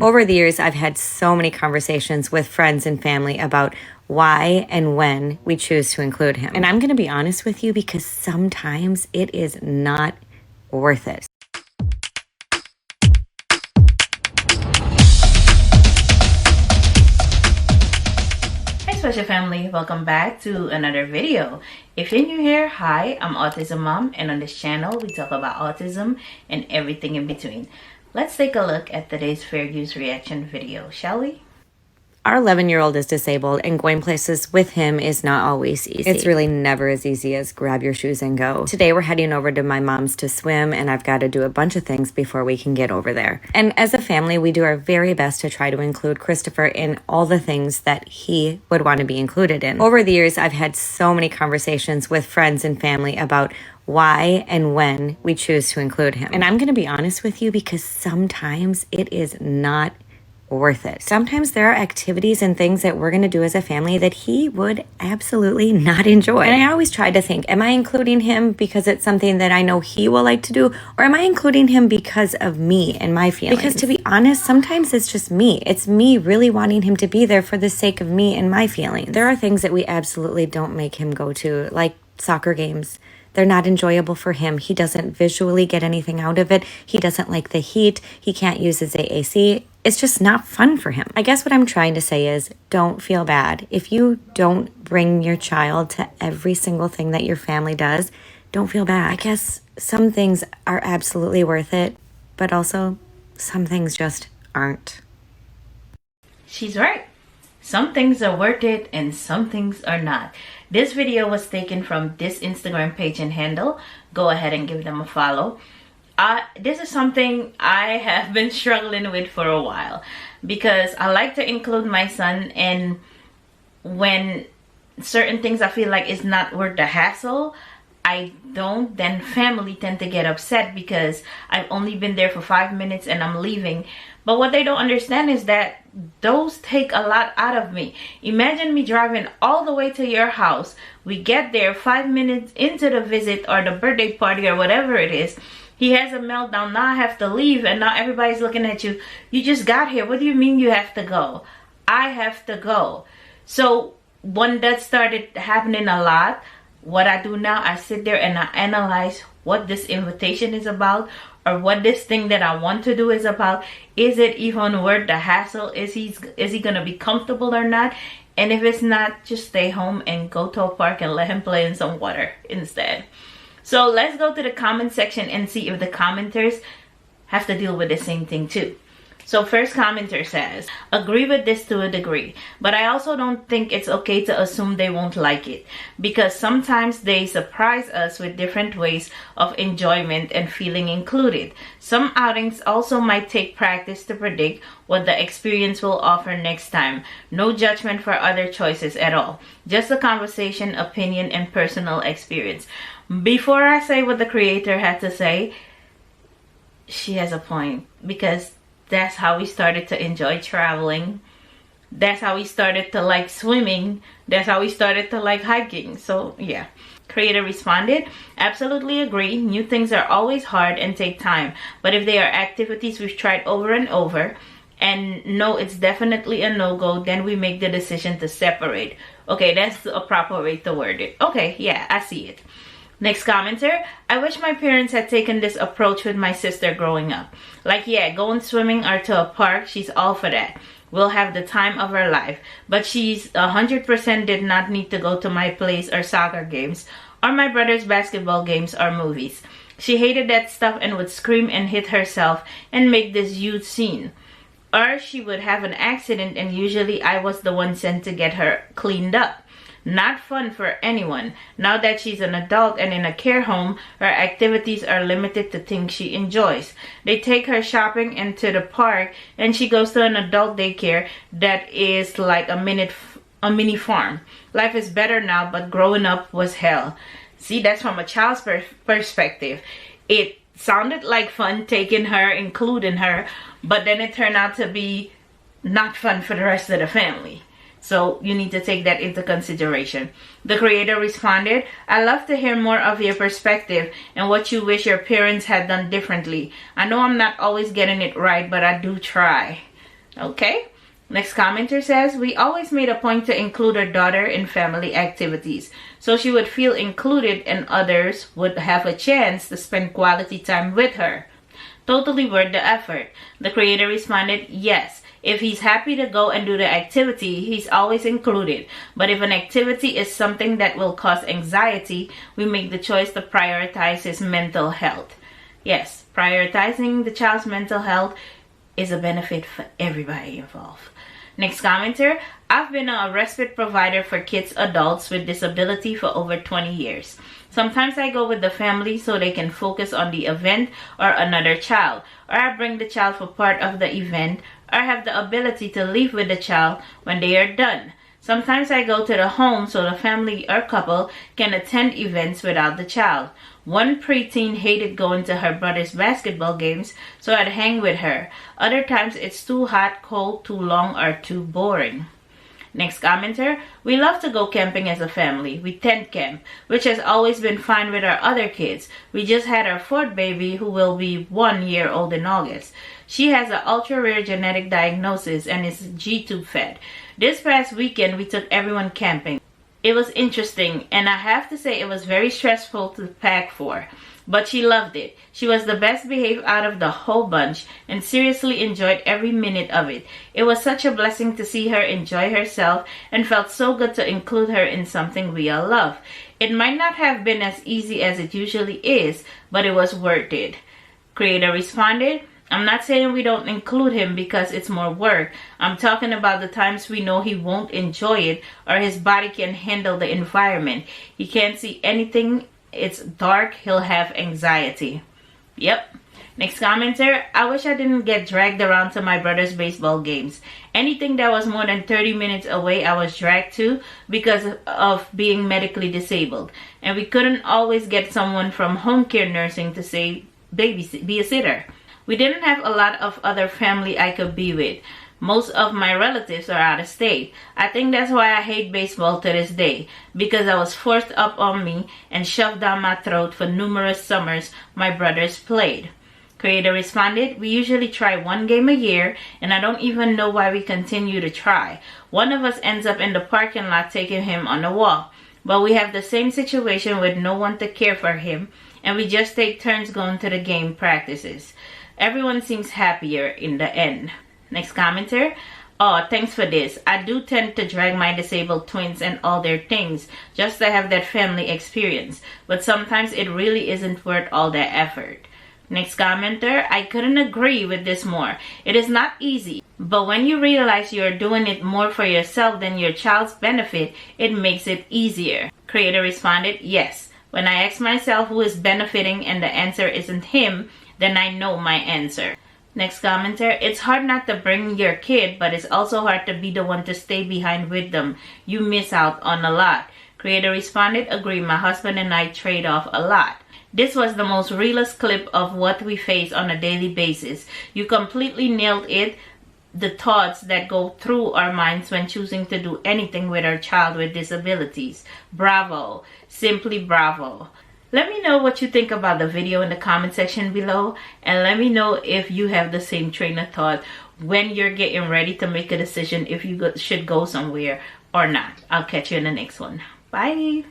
Over the years, I've had so many conversations with friends and family about why and when we choose to include him. And I'm going to be honest with you because sometimes it is not worth it. Special family, welcome back to another video. If you're new here, hi, I'm Autism Mom, and on this channel we talk about autism and everything in between. Let's take a look at today's fair use reaction video, shall we? Our 11-year-old is disabled, and going places with him is not always easy. It's really never as easy as grab your shoes and go. Today we're heading over to my mom's to swim, and I've got to do a bunch of things before we can get over there. And as a family, we do our very best to try to include Christopher in all the things that he would want to be included in. Over the years, I've had so many conversations with friends and family about why and when we choose to include him. And I'm going to be honest with you because sometimes it is not worth it. Sometimes there are activities and things that we're going to do as a family that he would absolutely not enjoy. And I always try to think, am I including him because it's something that I know he will like to do, or am I including him because of me and my feelings? Because to be honest, sometimes it's just me. It's me really wanting him to be there for the sake of me and my feelings. There are things that we absolutely don't make him go to, like soccer games. They're not enjoyable for him. He doesn't visually get anything out of it. He doesn't like the heat. He can't use his AAC. It's just not fun for him. I guess what I'm trying to say is don't feel bad. If you don't bring your child to every single thing that your family does, don't feel bad. I guess some things are absolutely worth it, but also some things just aren't. She's right. Some things are worth it and some things are not. This video was taken from this Instagram page and handle. Go ahead and give them a follow. This is something I have been struggling with for a while because I like to include my son, and when certain things I feel like is not worth the hassle, I don't, then family tend to get upset because I've only been there for 5 minutes and I'm leaving. But what they don't understand is that those take a lot out of me. Imagine me driving all the way to your house. We get there 5 minutes into the visit or the birthday party or whatever it is. He has a meltdown. Now I have to leave, and now everybody's looking at you. You just got here. What do you mean you have to go? I have to go. So when that started happening a lot, what I do now, I sit there and I analyze what this invitation is about, or what this thing that I want to do is about. Is it even worth the hassle? Is he gonna be comfortable or not? And if it's not, just stay home and go to a park and let him play in some water instead. So let's go to the comment section and see if the commenters have to deal with the same thing too. So first commenter says, agree with this to a degree, but I also don't think it's okay to assume they won't like it, because sometimes they surprise us with different ways of enjoyment and feeling included. Some outings also might take practice to predict what the experience will offer next time. No judgment for other choices at all. Just a conversation, opinion, and personal experience. Before I say what the creator had to say, she has a point, because that's how we started to enjoy traveling. That's how we started to like swimming. That's how we started to like hiking. So yeah. Creator responded, absolutely agree. New things are always hard and take time. But if they are activities we've tried over and over and know it's definitely a no-go, then we make the decision to separate. Okay, that's a proper way to word it. Okay, yeah, I see it. Next commenter, I wish my parents had taken this approach with my sister growing up. Like, yeah, going swimming or to a park, she's all for that. We'll have the time of her life. But she's 100% did not need to go to my plays or soccer games or my brother's basketball games or movies. She hated that stuff and would scream and hit herself and make this huge scene. Or she would have an accident and usually I was the one sent to get her cleaned up. Not fun for anyone. Now that she's an adult and in a care home, her activities are limited to things she enjoys. They take her shopping and to the park, and she goes to an adult daycare that is like a mini farm. Life is better now, but growing up was hell. See, that's from a child's perspective. It sounded like fun taking her, including her, but then it turned out to be not fun for the rest of the family. So you need to take that into consideration. The creator responded, I love to hear more of your perspective and what you wish your parents had done differently. I know I'm not always getting it right, but I do try. Okay. Next commenter says, we always made a point to include our daughter in family activities so she would feel included and others would have a chance to spend quality time with her. Totally worth the effort. The creator responded, yes. If he's happy to go and do the activity, he's always included. But if an activity is something that will cause anxiety, we make the choice to prioritize his mental health. Yes, prioritizing the child's mental health is a benefit for everybody involved. Next commenter, I've been a respite provider for kids, adults with disability for over 20 years. Sometimes I go with the family so they can focus on the event or another child, or I bring the child for part of the event, or have the ability to leave with the child when they are done. Sometimes I go to the home so the family or couple can attend events without the child. One preteen hated going to her brother's basketball games, so I'd hang with her. Other times it's too hot, cold, too long, or too boring. Next commenter, we love to go camping as a family. We tent camp, which has always been fine with our other kids. We just had our fourth baby who will be 1 year old in August. She has an ultra-rare genetic diagnosis and is G-tube fed. This past weekend, we took everyone camping. It was interesting, and I have to say it was very stressful to pack for. But she loved it. She was the best behaved out of the whole bunch and seriously enjoyed every minute of it. It was such a blessing to see her enjoy herself and felt so good to include her in something we all love. It might not have been as easy as it usually is, but it was worth it. Creator responded, I'm not saying we don't include him because it's more work. I'm talking about the times we know he won't enjoy it or his body can't handle the environment. He can't see anything. It's dark. He'll have anxiety. Yep. Next commenter, I wish I didn't get dragged around to my brother's baseball games. Anything that was more than 30 minutes away I was dragged to because of being medically disabled. And we couldn't always get someone from home care nursing to say be a sitter. We didn't have a lot of other family I could be with. Most of my relatives are out of state. I think that's why I hate baseball to this day, because I was forced up on me and shoved down my throat for numerous summers my brothers played. Creator responded, we usually try 1 game a year, and I don't even know why we continue to try. One of us ends up in the parking lot taking him on a walk. But we have the same situation with no one to care for him, and we just take turns going to the game practices. Everyone seems happier in the end. Next commenter, oh, thanks for this. I do tend to drag my disabled twins and all their things just to have that family experience, but sometimes it really isn't worth all that effort. Next commenter, I couldn't agree with this more. It is not easy, but when you realize you are doing it more for yourself than your child's benefit, it makes it easier. Creator responded, yes. When I ask myself who is benefiting and the answer isn't him, then I know my answer. Next commenter, it's hard not to bring your kid, but it's also hard to be the one to stay behind with them. You miss out on a lot. Creator responded, agree, my husband and I trade off a lot. This was the most realist clip of what we face on a daily basis. You completely nailed it. The thoughts that go through our minds when choosing to do anything with our child with disabilities. Bravo. Simply bravo. Let me know what you think about the video in the comment section below, and let me know if you have the same train of thought when you're getting ready to make a decision if you should go somewhere or not. I'll catch you in the next one. Bye.